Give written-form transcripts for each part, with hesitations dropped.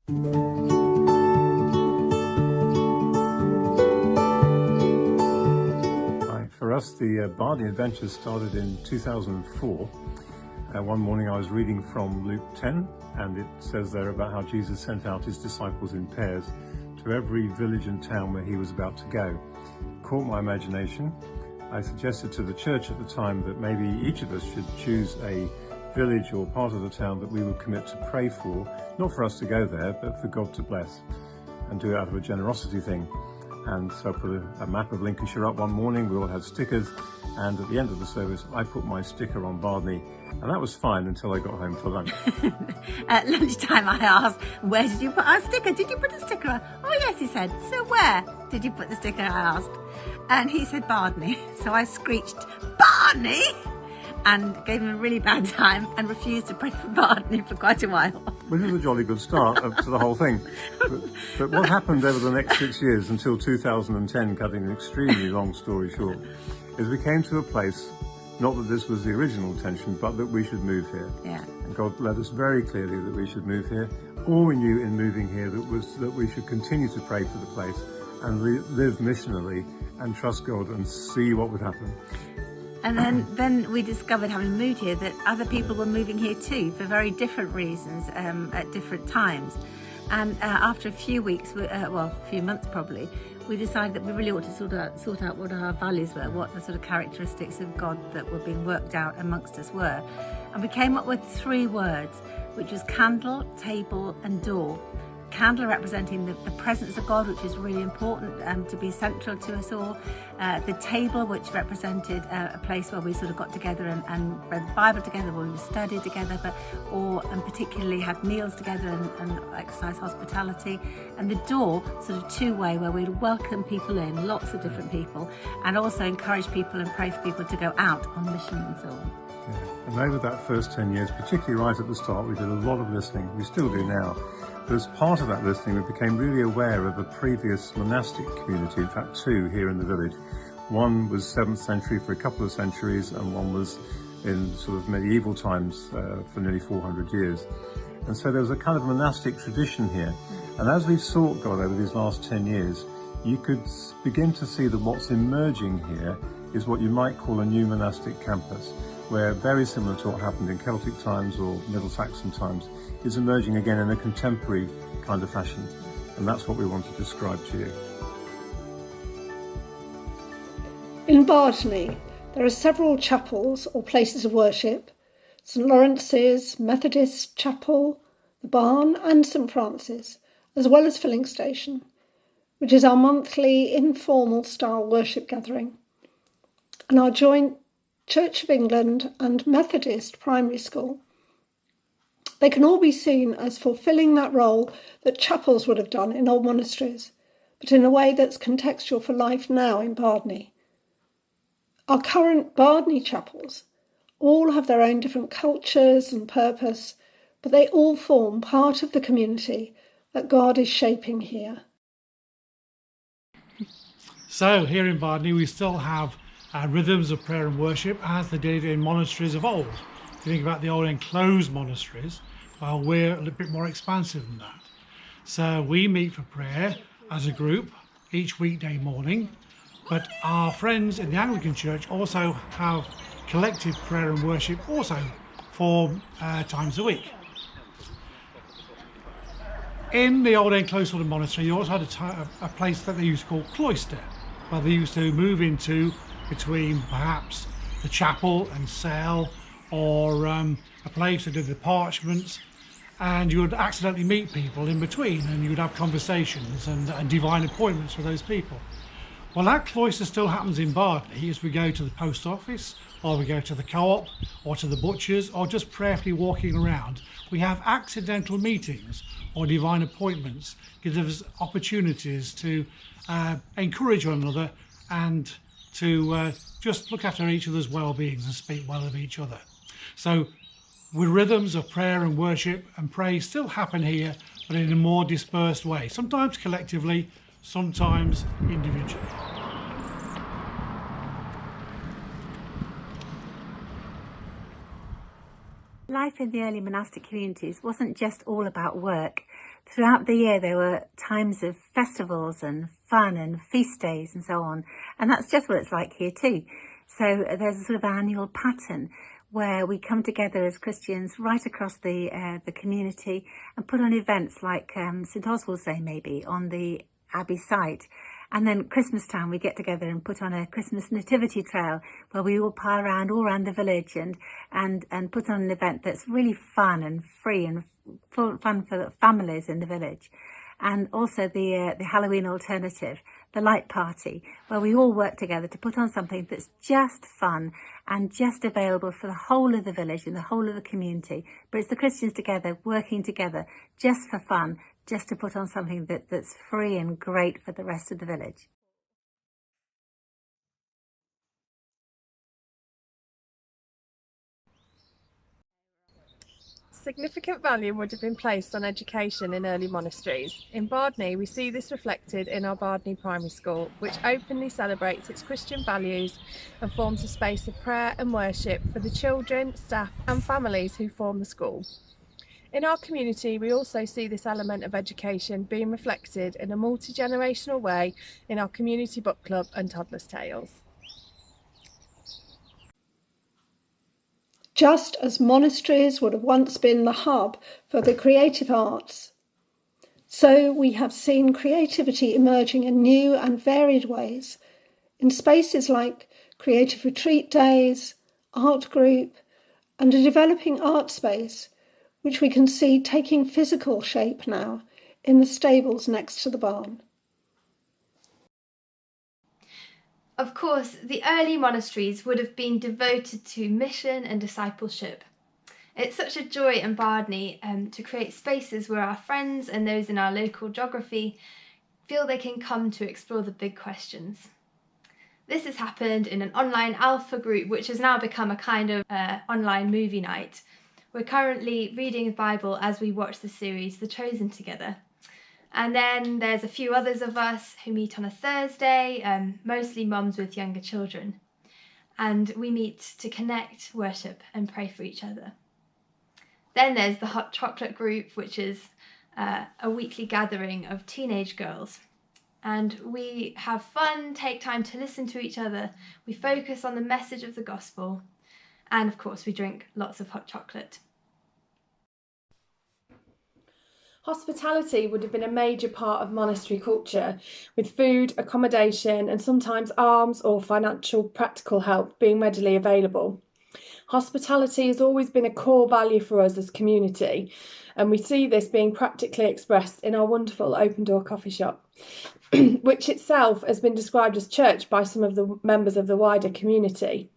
For us, the Bardney adventure started in 2004. One morning I was reading from Luke 10, and it says there about how Jesus sent out his disciples in pairs to every village and town where he was about to go. It caught my imagination. I suggested to the church at the time that maybe each of us should choose a village or part of the town that we would commit to pray for, not for us to go there, but for God to bless, and do it out of a generosity thing. And so I put a map of Lincolnshire up one morning. We all had stickers, and at the end of the service I put my sticker on Bardney, and that was fine until I got home for lunch. At lunchtime I asked, where did you put our sticker? Did you put a sticker on? Oh yes, he said. So where did you put the sticker, I asked. And he said Bardney. So I screeched, Bardney! And gave him a really bad time and refused to pray for Bardney for quite a while. Which was a jolly good start to the whole thing. But what happened over the next 6 years until 2010, cutting an extremely long story short, is we came to a place, not that this was the original intention, but that we should move here. Yeah. And God led us very clearly that we should move here. All we knew in moving here was that we should continue to pray for the place and live missionally and trust God and see what would happen. And then we discovered, having moved here, that other people were moving here too for very different reasons at different times. And after a few weeks, a few months probably, we decided that we really ought to sort out what our values were, what the sort of characteristics of God that were being worked out amongst us were. And we came up with 3 words, which was candle, table and door. Candle representing the presence of God, which is really important to be central to us all. The table, which represented a place where we sort of got together and read the Bible together, where we studied together, and particularly had meals together and exercise hospitality. And the door, sort of two-way, where we'd welcome people in, lots of different people, and also encourage people and pray for people to go out on mission and so on. Yeah. And over that first 10 years, particularly right at the start, we did a lot of listening. We still do now. But as part of that listening, we became really aware of a previous monastic community, in fact 2 here in the village. One was 7th century for a couple of centuries, and one was in sort of medieval times for nearly 400 years. And so there was a kind of monastic tradition here. And as we sought God over these last 10 years, you could begin to see that what's emerging here is what you might call a new monastic campus, where very similar to what happened in Celtic times or Middle Saxon times is emerging again in a contemporary kind of fashion. And that's what we want to describe to you. In Bardney, there are several chapels or places of worship: St Lawrence's, Methodist Chapel, the Barn and St Francis, as well as Filling Station, which is our monthly informal style worship gathering, and our joint Church of England and Methodist primary school. They can all be seen as fulfilling that role that chapels would have done in old monasteries, but in a way that's contextual for life now in Bardney. Our current Bardney chapels all have their own different cultures and purpose, but they all form part of the community that God is shaping here. So here in Bardney we still have rhythms of prayer and worship as they did in monasteries of old. If you think about the old enclosed monasteries, well, we're a little bit more expansive than that. So we meet for prayer as a group each weekday morning, but our friends in the Anglican Church also have collective prayer and worship also 4 times a week. In the old enclosed sort of monastery, you also had a place that they used to call cloister, where they used to move into between perhaps the chapel and cell, or a place to do the parchments, and you would accidentally meet people in between and you would have conversations and divine appointments with those people. Well, that cloister still happens in Bardney as we go to the post office, or we go to the co-op, or to the butcher's, or just prayerfully walking around. We have accidental meetings or divine appointments, gives us opportunities to encourage one another and to just look after each other's well-beings and speak well of each other. So with rhythms of prayer and worship and praise still happen here, but in a more dispersed way, sometimes collectively, sometimes individually. Life in the early monastic communities wasn't just all about work. throughout the year there were times of festivals and fun and feast days and so on. And that's just what it's like here too. So there's a sort of annual pattern where we come together as Christians right across the community and put on events like St Oswald's Day maybe on the Abbey site. And then Christmas time we get together and put on a Christmas nativity trail where we all pile around all around the village and put on an event that's really fun and free and fun for the families in the village. And also the Halloween alternative, the light party, where we all work together to put on something that's just fun and just available for the whole of the village and the whole of the community. But it's the Christians together, working together, just for fun, just to put on something that's free and great for the rest of the village. Significant value would have been placed on education in early monasteries. In Bardney, we see this reflected in our Bardney Primary School, which openly celebrates its Christian values and forms a space of prayer and worship for the children, staff and families who form the school. In our community, we also see this element of education being reflected in a multi-generational way in our community book club and toddlers' tales. Just as monasteries would have once been the hub for the creative arts, so we have seen creativity emerging in new and varied ways in spaces like creative retreat days, art group, and a developing art space, which we can see taking physical shape now in the stables next to the barn. Of course, the early monasteries would have been devoted to mission and discipleship. It's such a joy in Bardney to create spaces where our friends and those in our local geography feel they can come to explore the big questions. This has happened in an online alpha group, which has now become a kind of online movie night. We're currently reading the Bible as we watch the series The Chosen together. And then there's a few others of us who meet on a Thursday, mostly mums with younger children. And we meet to connect, worship and pray for each other. Then there's the hot chocolate group, which is a weekly gathering of teenage girls. And we have fun, take time to listen to each other. We focus on the message of the gospel. And of course, we drink lots of hot chocolate. Hospitality would have been a major part of monastery culture, with food, accommodation and sometimes alms or financial practical help being readily available. Hospitality has always been a core value for us as a community, and we see this being practically expressed in our wonderful open door coffee shop, which itself has been described as church by some of the members of the wider community.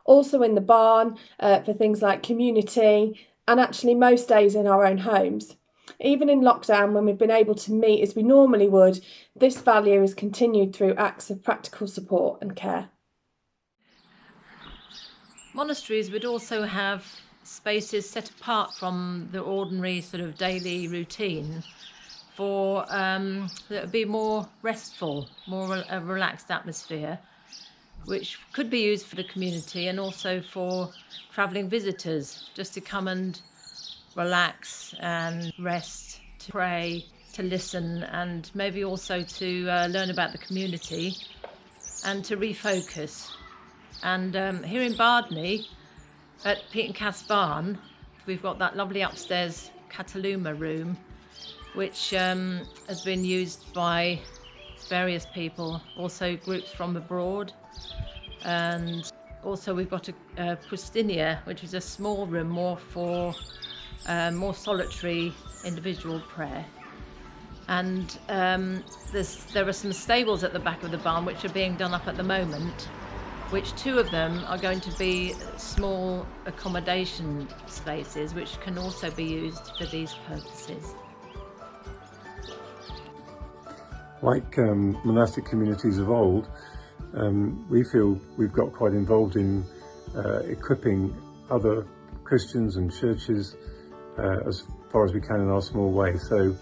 Also in the barn for things like community, and actually most days in our own homes. Even in lockdown, when we've been able to meet as we normally would, this value is continued through acts of practical support and care. Monasteries would also have spaces set apart from the ordinary sort of daily routine for that would be more restful, more a relaxed atmosphere, which could be used for the community and also for travelling visitors, just to come and relax and rest, to pray, to listen, and maybe also to learn about the community and to refocus. And here in Bardney, at Pete and Cass Barn, we've got that lovely upstairs Cataluma room, which has been used by various people, also groups from abroad. And also we've got a Pristinia, which is a small room more for more solitary individual prayer. And there are some stables at the back of the barn which are being done up at the moment, which two of them are going to be small accommodation spaces which can also be used for these purposes. Like monastic communities of old, we feel we've got quite involved in equipping other Christians and churches as far as we can in our small way. So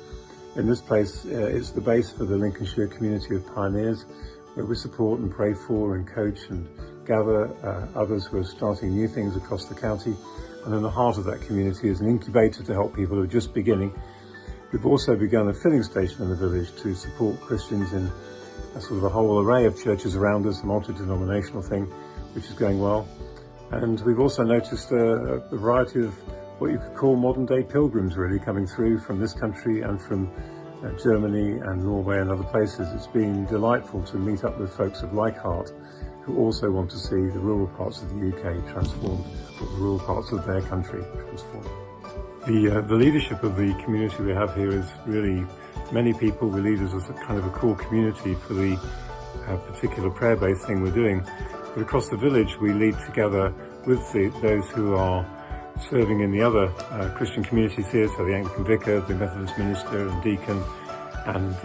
in this place, it's the base for the Lincolnshire community of pioneers, where we support and pray for and coach and gather others who are starting new things across the county. And in the heart of that community is an incubator to help people who are just beginning We've also begun a filling station in the village to support Christians in a sort of a whole array of churches around us, a multi-denominational thing, which is going well. And we've also noticed a variety of what you could call modern-day pilgrims really coming through from this country and from Germany and Norway and other places. It's been delightful to meet up with folks of like heart who also want to see the rural parts of the UK transformed, or the rural parts of their country transformed. The leadership of the community we have here is really many people. We lead as a kind of a core community for the particular prayer-based thing we're doing. But across the village, we lead together with those who are serving in the other Christian communities here, so the Anglican vicar, the Methodist minister and deacon, and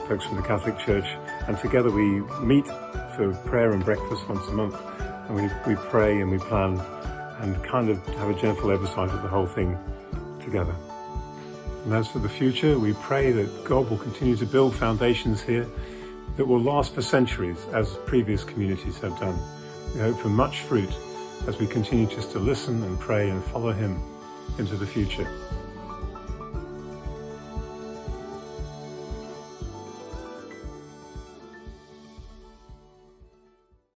folks from the Catholic Church. And together we meet for prayer and breakfast once a month, and we pray and we plan and kind of have a gentle oversight of the whole thing together. And as for the future, we pray that God will continue to build foundations here that will last for centuries, as previous communities have done. We hope for much fruit as we continue just to listen and pray and follow Him into the future.